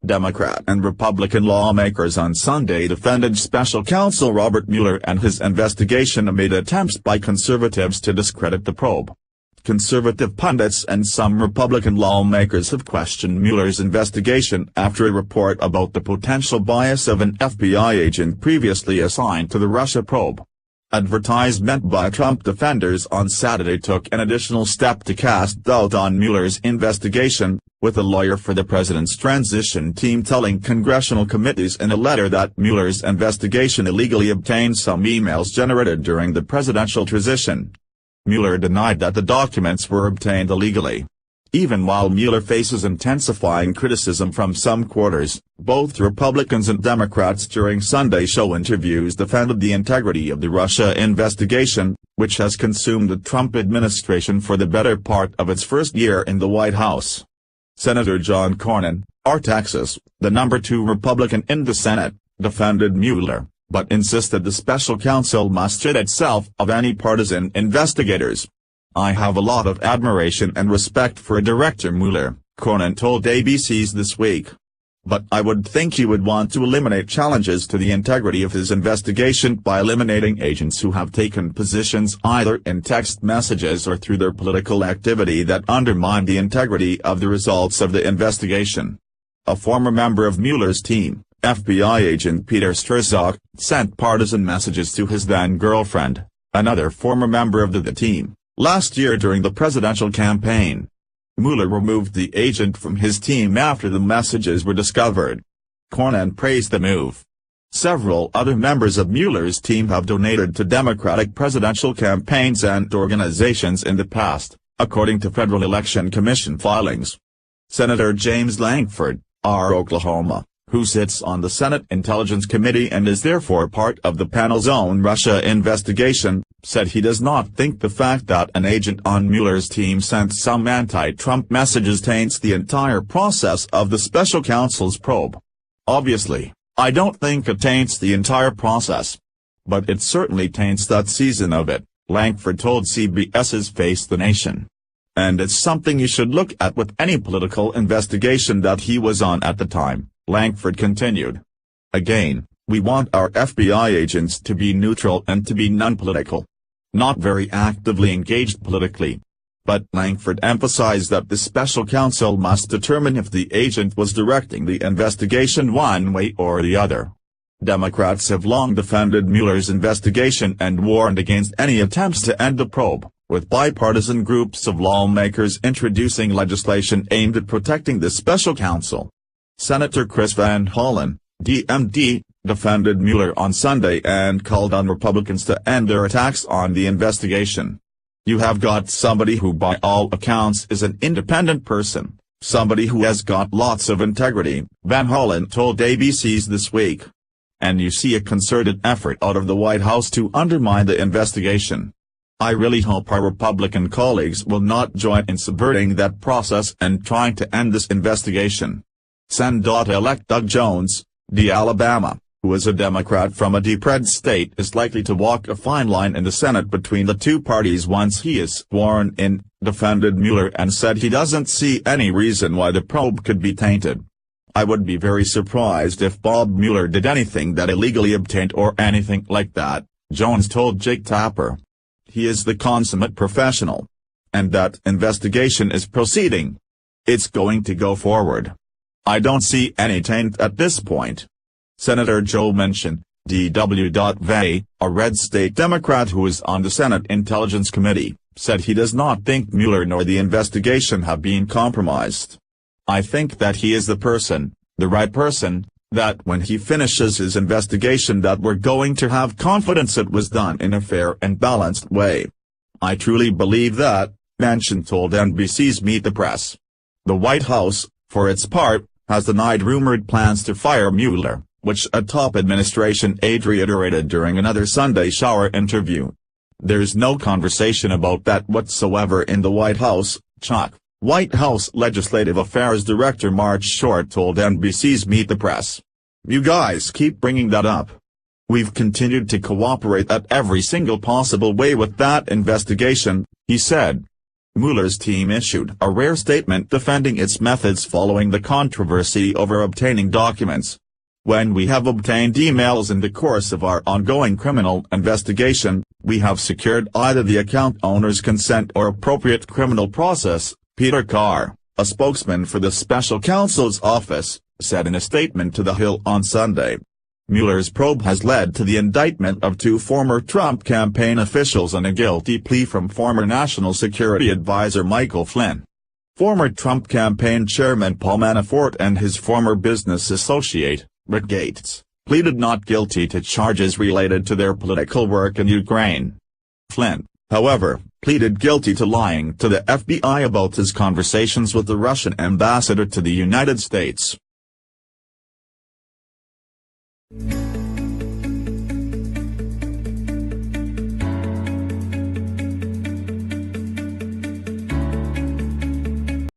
Democrat and Republican lawmakers on Sunday defended special counsel Robert Mueller and his investigation amid attempts by conservatives to discredit the probe. Conservative pundits and some Republican lawmakers have questioned Mueller's investigation after a report about the potential bias of an FBI agent previously assigned to the Russia probe. Advertisement by Trump defenders on Saturday took an additional step to cast doubt on Mueller's investigation, with a lawyer for the president's transition team telling congressional committees in a letter that Mueller's investigation illegally obtained some emails generated during the presidential transition. Mueller denied that the documents were obtained illegally. Even while Mueller faces intensifying criticism from some quarters, both Republicans and Democrats during Sunday show interviews defended the integrity of the Russia investigation, which has consumed the Trump administration for the better part of its first year in the White House. Senator John Cornyn, R. Texas, the number 2 Republican in the Senate, defended Mueller, but insisted the special counsel must rid itself of any partisan investigators. "I have a lot of admiration and respect for Director Mueller," Cornyn told ABC's This Week. "But I would think he would want to eliminate challenges to the integrity of his investigation by eliminating agents who have taken positions either in text messages or through their political activity that undermine the integrity of the results of the investigation." A former member of Mueller's team, FBI agent Peter Strzok, sent partisan messages to his then-girlfriend, another former member of the team, last year during the presidential campaign. Mueller removed the agent from his team after the messages were discovered. Cornyn praised the move. Several other members of Mueller's team have donated to Democratic presidential campaigns and organizations in the past, according to Federal Election Commission filings. Senator James Lankford, R. Oklahoma, who sits on the Senate Intelligence Committee and is therefore part of the panel's own Russia investigation, said he does not think the fact that an agent on Mueller's team sent some anti-Trump messages taints the entire process of the special counsel's probe. "Obviously, I don't think it taints the entire process. But it certainly taints that season of it," Lankford told CBS's Face the Nation. "And it's something you should look at with any political investigation that he was on at the time," Lankford continued. "Again, we want our FBI agents to be neutral and to be non-political. Not very actively engaged politically." But Lankford emphasized that the special counsel must determine if the agent was directing the investigation one way or the other. Democrats have long defended Mueller's investigation and warned against any attempts to end the probe, with bipartisan groups of lawmakers introducing legislation aimed at protecting the special counsel. Senator Chris Van Hollen, DMD, defended Mueller on Sunday and called on Republicans to end their attacks on the investigation. "You have got somebody who by all accounts is an independent person, somebody who has got lots of integrity," Van Hollen told ABC's This Week. "And you see a concerted effort out of the White House to undermine the investigation. I really hope our Republican colleagues will not join in subverting that process and trying to end this investigation." Sen.elect Doug Jones, D. Alabama, who is a Democrat from a deep-red state, is likely to walk a fine line in the Senate between the two parties once he is sworn in, defended Mueller and said he doesn't see any reason why the probe could be tainted. "I would be very surprised if Bob Mueller did anything that illegally obtained or anything like that," Jones told Jake Tapper. "He is the consummate professional. And that investigation is proceeding. It's going to go forward. I don't see any taint at this point." Senator Joe Manchin, D.W. a red state Democrat who is on the Senate Intelligence Committee, said he does not think Mueller nor the investigation have been compromised. "I think that he is the right person, that when he finishes his investigation that we're going to have confidence it was done in a fair and balanced way. I truly believe that," Manchin told NBC's Meet the Press. The White House, for its part, has denied rumored plans to fire Mueller, which a top administration aide reiterated during another Sunday shower interview. "There's no conversation about that whatsoever in the White House, Chuck," White House Legislative Affairs Director Mark Short told NBC's Meet the Press. "You guys keep bringing that up. We've continued to cooperate at every single possible way with that investigation," he said. Mueller's team issued a rare statement defending its methods following the controversy over obtaining documents. "When we have obtained emails in the course of our ongoing criminal investigation, we have secured either the account owner's consent or appropriate criminal process," Peter Carr, a spokesman for the special counsel's office, said in a statement to The Hill on Sunday. Mueller's probe has led to the indictment of 2 former Trump campaign officials and a guilty plea from former National Security Advisor Michael Flynn. Former Trump campaign chairman Paul Manafort and his former business associate, Rick Gates, pleaded not guilty to charges related to their political work in Ukraine. Flynn, however, pleaded guilty to lying to the FBI about his conversations with the Russian ambassador to the United States.